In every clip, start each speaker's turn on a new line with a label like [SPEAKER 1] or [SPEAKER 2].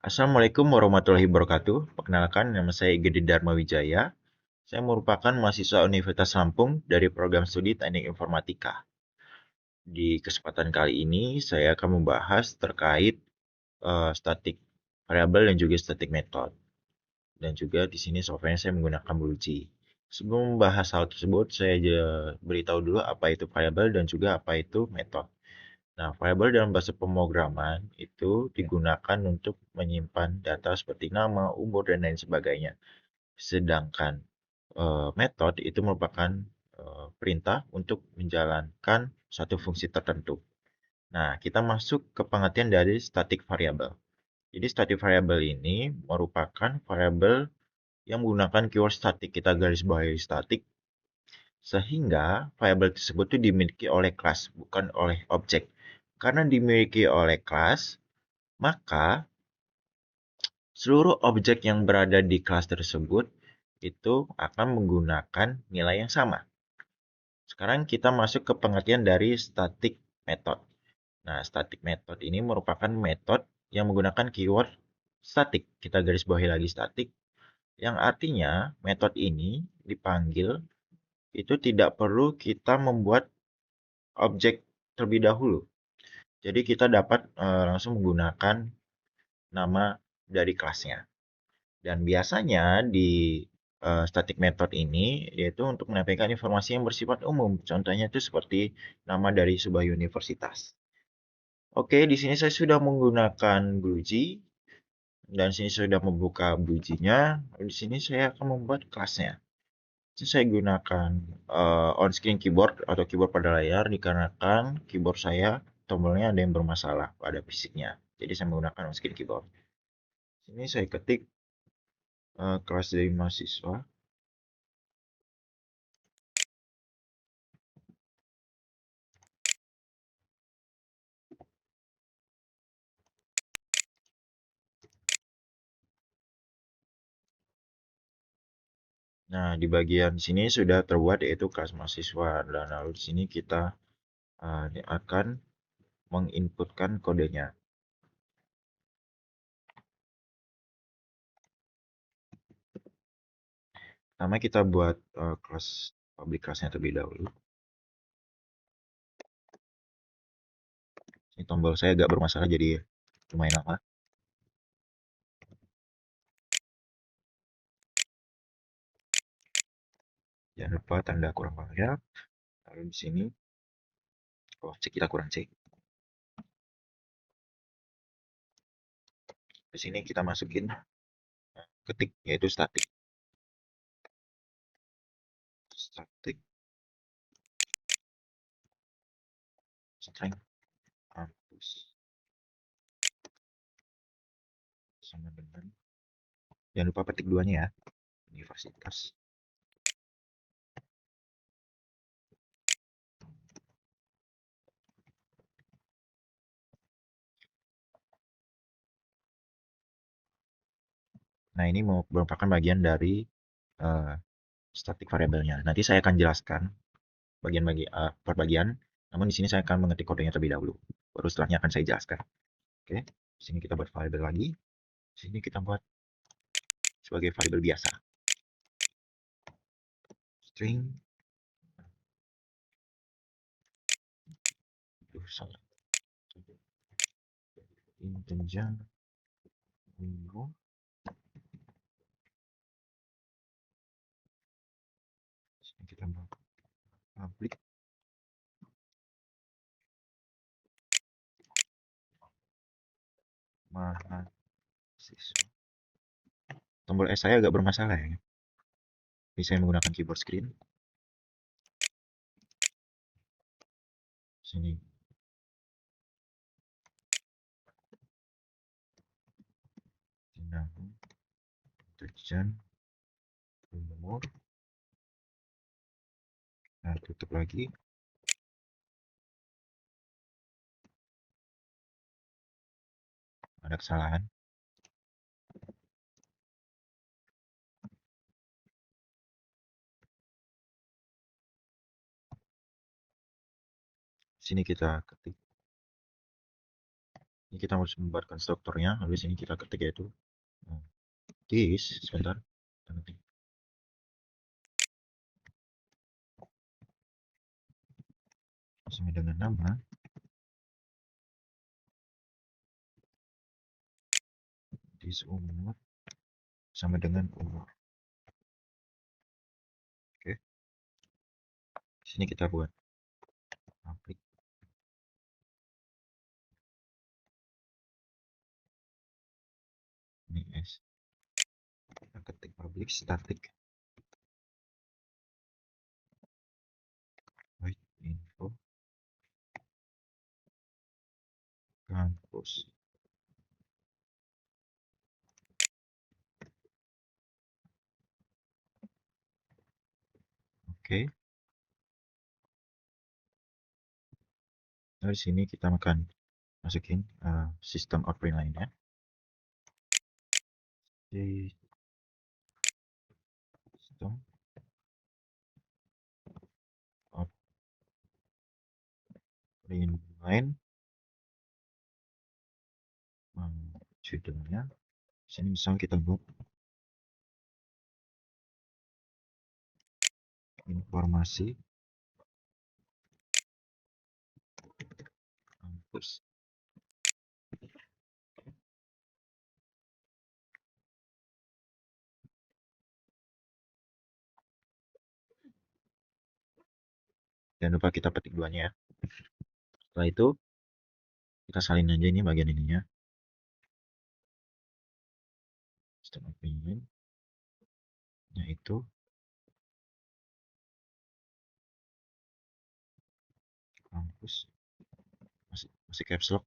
[SPEAKER 1] Assalamualaikum warahmatullahi wabarakatuh. Perkenalkan, nama saya Gede Dharma Wijaya. Saya merupakan mahasiswa Universitas Lampung dari program studi Teknik Informatika. Di kesempatan kali ini, saya akan membahas terkait static variabel dan juga static method. Dan juga di sini software saya menggunakan BlueG. Sebelum membahas hal tersebut, saya beritahu dulu apa itu variabel dan juga apa itu method. Nah, variabel dalam bahasa pemrograman itu digunakan untuk menyimpan data seperti nama, umur, dan lain sebagainya. Sedangkan metode itu merupakan perintah untuk menjalankan suatu fungsi tertentu. Nah, kita masuk ke pengertian dari static variable. Jadi static variable ini merupakan variabel yang menggunakan keyword static. Kita garis bawahi static sehingga variabel tersebut itu dimiliki oleh kelas, bukan oleh objek. Karena dimiliki oleh kelas, maka seluruh objek yang berada di kelas tersebut itu akan menggunakan nilai yang sama. Sekarang kita masuk ke pengertian dari static method. Nah, static method ini merupakan metode yang menggunakan keyword static. Kita garis bawahi lagi static, yang artinya metode ini dipanggil itu tidak perlu kita membuat objek terlebih dahulu. Jadi kita dapat langsung menggunakan nama dari kelasnya. Dan biasanya di static method ini yaitu untuk menyampaikan informasi yang bersifat umum. Contohnya itu seperti nama dari sebuah universitas. Oke, di sini saya sudah menggunakan BlueG dan sini sudah membuka BlueG-nya. Di sini saya akan membuat kelasnya. Jadi saya gunakan on-screen keyboard atau keyboard pada layar dikarenakan keyboard saya tombolnya ada yang bermasalah pada fisiknya. Jadi saya menggunakan on-screen keyboard. Sini saya ketik kelas dari mahasiswa. Nah, di bagian sini sudah terbuat yaitu kelas mahasiswa dan lalu di sini kita akan menginputkan kodenya. Pertama kita buat kelas public kelasnya terlebih dahulu. Ini tombol saya agak bermasalah jadi lumayan lama. Jangan lupa tanda kurang banyak. Lalu di sini cek kita kurang cek. Di sini kita masukin ketik yaitu static. Static string campus sama dengan, jangan lupa petik duanya ya, universitas. Nah, ini merupakan bagian dari uh, static variabelnya. Nanti saya akan jelaskan per bagian, namun di sini saya akan mengetik kodenya terlebih dahulu. Baru setelahnya akan saya jelaskan. Oke, di sini kita buat variabel lagi. Di sini kita buat sebagai variabel biasa. String salah integer minggu. Sini kita buat public mahasiswa. Tombol S saya agak bermasalah ya. Jadi saya menggunakan keyboard screen. Sini dinamo tujuan umur. Nah, tutup lagi. Ada kesalahan. Sini kita ketik Ini kita harus membuat konstruktornya. Lalu di sini kita ketik yaitu this. Sebentar. Kita ketik. Sama dengan nama. This umur sama dengan umur. Oke. Di sini kita buat public. Ini S. Kita ketik public static void info kampus. Oke. Lalu di sini kita akan masukin sistem outprint lainnya. Di sistem outprint line judulnya. Sini misal kita buat informasi kampus. Jangan lupa kita petik duanya ya. Setelah itu kita salin aja ini bagian ininya. Sistem opinion yaitu kampus masih caps lock.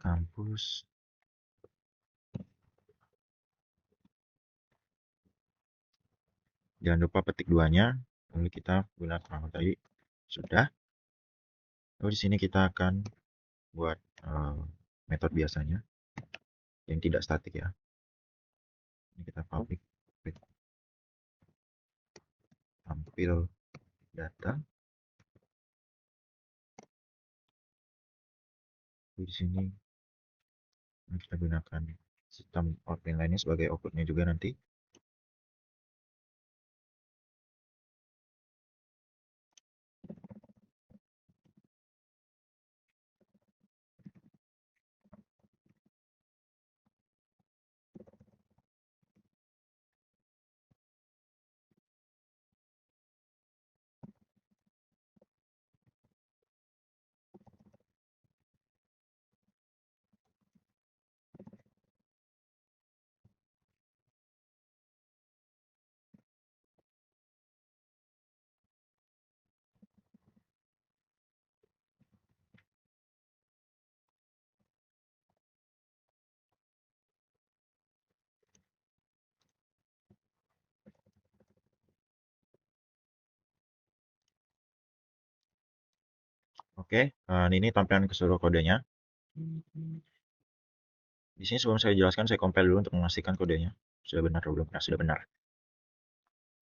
[SPEAKER 1] Kampus jangan lupa petik duanya, lalu kita gunakan tadi sudah. Lalu di sini kita akan buat metode biasanya yang tidak statik ya. Ini kita public tampil data. Di sini kita gunakan sistem output lainnya sebagai outputnya juga nanti. Oke, ini tampilan keseluruhan kodenya. Di sini sebelum saya jelaskan, saya compile dulu untuk memastikan kodenya sudah benar atau belum. Nah, sudah benar.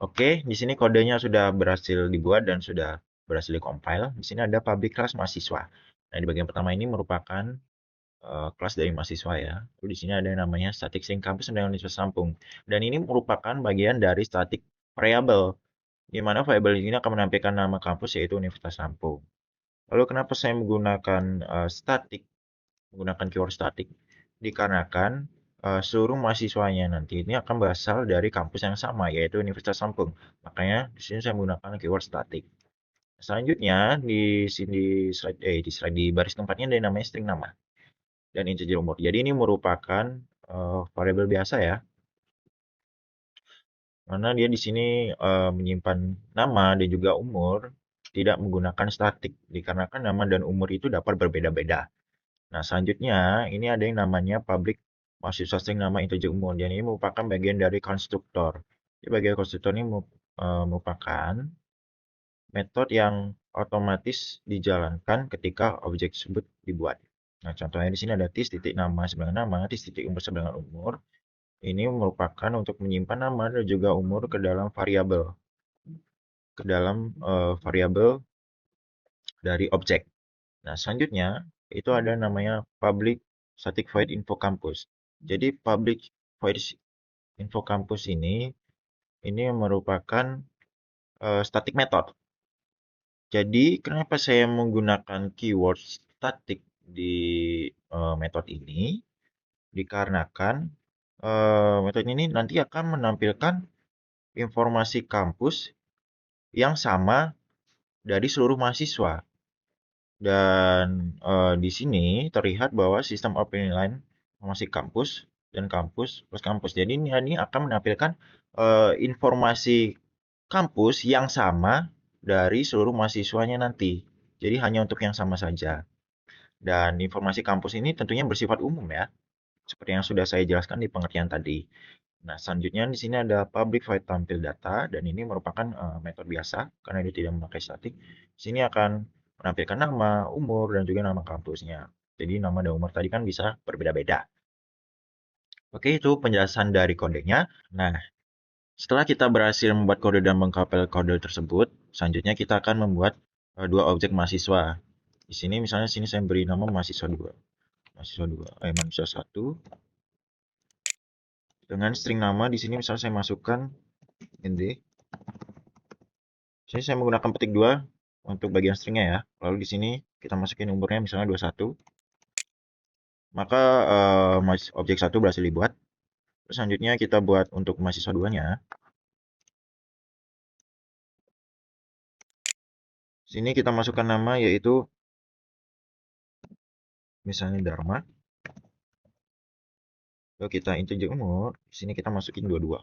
[SPEAKER 1] Oke, di sini kodenya sudah berhasil dibuat dan sudah berhasil di-compile. Di sini ada public class mahasiswa. Nah, di bagian pertama ini merupakan kelas dari mahasiswa ya. Lalu di sini ada yang namanya static string kampus dan Universitas Lampung. Dan ini merupakan bagian dari static variable, di mana variable ini akan menampilkan nama kampus yaitu Universitas Lampung. Lalu kenapa saya menggunakan menggunakan keyword static? Dikarenakan seluruh mahasiswanya nanti ini akan berasal dari kampus yang sama yaitu Universitas Lampung. Makanya di sini saya menggunakan keyword static. Selanjutnya di sini di baris keempatnya ada yang namanya string nama dan integer umur. Jadi ini merupakan variabel biasa ya. Karena dia di sini menyimpan nama dan juga umur tidak menggunakan statik dikarenakan nama dan umur itu dapat berbeda-beda. Nah, selanjutnya ini ada yang namanya public mahasiswa string nama integer umur. Dan ini merupakan bagian dari konstruktor. Jadi bagian konstruktor ini merupakan metode yang otomatis dijalankan ketika objek tersebut dibuat. Nah, contohnya di sini ada tis titik nama sebelah nama, tis titik umur sebelah umur. Ini merupakan untuk menyimpan nama dan juga umur ke dalam variabel, variabel dari objek. Nah, selanjutnya itu ada namanya public static void info campus. Jadi public void info campus ini merupakan static method. Jadi kenapa saya menggunakan keyword static di metode ini? Dikarenakan metode ini nanti akan menampilkan informasi kampus yang sama dari seluruh mahasiswa. Dan di sini terlihat bahwa sistem opinion line informasi kampus dan kampus plus kampus. Jadi ini akan menampilkan informasi kampus yang sama dari seluruh mahasiswanya nanti. Jadi hanya untuk yang sama saja. Dan informasi kampus ini tentunya bersifat umum ya, seperti yang sudah saya jelaskan di pengertian tadi. Nah, selanjutnya di sini ada public void tampil data, dan ini merupakan metode biasa karena dia tidak memakai statik. Di sini akan menampilkan nama, umur, dan juga nama kampusnya. Jadi nama dan umur tadi kan bisa berbeda-beda. Oke, itu penjelasan dari kodenya. Nah, setelah kita berhasil membuat kode dan mengkapel kode tersebut, selanjutnya kita akan membuat dua objek mahasiswa. Di sini misalnya sini saya beri nama mahasiswa 2. Mahasiswa 1. Dengan string nama di sini misalnya saya masukkan nd. Sini saya menggunakan petik 2 untuk bagian stringnya ya. Lalu di sini kita masukin umurnya misalnya 21. Maka objek 1 berhasil dibuat. Terus selanjutnya kita buat untuk mahasiswa 2-nya. Sini kita masukkan nama yaitu misalnya Dharma. Lalu kita integer umur, di sini kita masukin 22.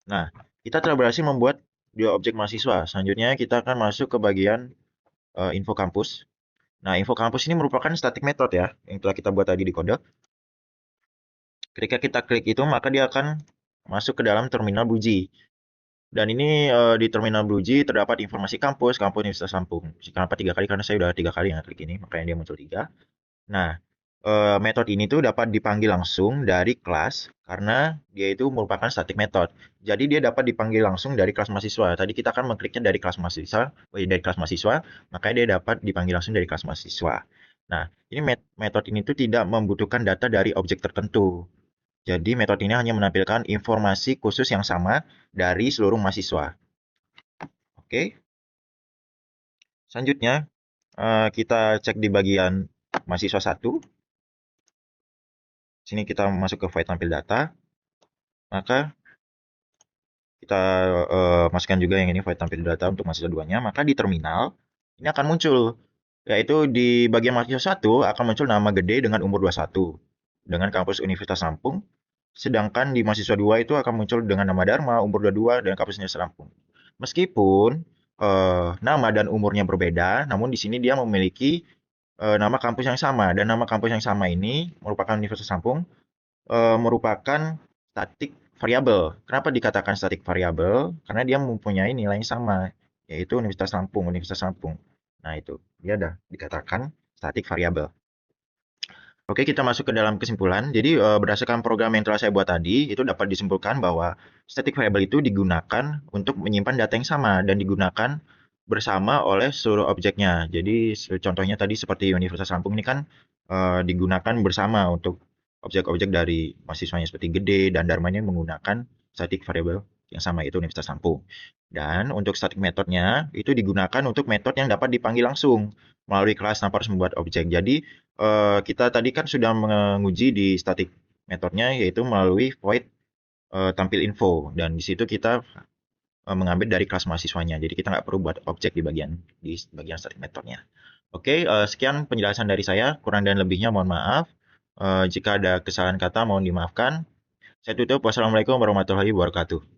[SPEAKER 1] Nah, kita telah berhasil membuat dua objek mahasiswa. Selanjutnya kita akan masuk ke bagian info kampus. Nah, info kampus ini merupakan static method ya, yang telah kita buat tadi di kode. Ketika kita klik itu, maka dia akan masuk ke dalam terminal Bluejay. Dan ini di terminal Bluejay terdapat informasi kampus Universitas Lampung. Kenapa 3 kali? Karena saya sudah 3 kali klik ini, makanya dia muncul 3. Nah, metode ini tuh dapat dipanggil langsung dari kelas karena dia itu merupakan static method. Jadi dia dapat dipanggil langsung dari kelas mahasiswa. Tadi kita akan mengkliknya dari kelas mahasiswa, makanya dia dapat dipanggil langsung dari kelas mahasiswa. Nah, ini metode ini tuh tidak membutuhkan data dari objek tertentu. Jadi metode ini hanya menampilkan informasi khusus yang sama dari seluruh mahasiswa. Oke. Selanjutnya, kita cek di bagian mahasiswa 1. Sini kita masuk ke void tampil data. Maka kita masukkan juga yang ini void tampil data untuk mahasiswa 2-nya. Maka di terminal ini akan muncul, yaitu di bagian mahasiswa 1 akan muncul nama gede dengan umur 21 dengan kampus Universitas Lampung. Sedangkan di mahasiswa 2 itu akan muncul dengan nama Dharma, umur 22, dan kampus Universitas Lampung. Meskipun nama dan umurnya berbeda, namun di sini dia memiliki nama kampus yang sama. Dan nama kampus yang sama ini merupakan Universitas Lampung, merupakan static variabel. Kenapa dikatakan static variabel? Karena dia mempunyai nilai yang sama, yaitu Universitas Lampung. Nah itu, dia ada dikatakan static variabel. Oke, kita masuk ke dalam kesimpulan. Jadi, berdasarkan program yang telah saya buat tadi, itu dapat disimpulkan bahwa static variable itu digunakan untuk menyimpan data yang sama dan digunakan bersama oleh seluruh objeknya. Jadi, contohnya tadi seperti Universitas Lampung ini kan digunakan bersama untuk objek-objek dari mahasiswanya seperti Gede dan Dharmanya menggunakan static variable yang sama, yaitu Universitas Lampung. Dan untuk static methodnya itu digunakan untuk metode yang dapat dipanggil langsung melalui kelas tanpa harus membuat objek. Jadi, kita tadi kan sudah menguji di static metodenya yaitu melalui void tampil info, dan di situ kita mengambil dari kelas mahasiswanya. Jadi kita nggak perlu buat objek di bagian static metodenya. Oke, sekian penjelasan dari saya. Kurang dan lebihnya mohon maaf. Jika ada kesalahan kata mohon dimaafkan. Saya tutup. Wassalamualaikum warahmatullahi wabarakatuh.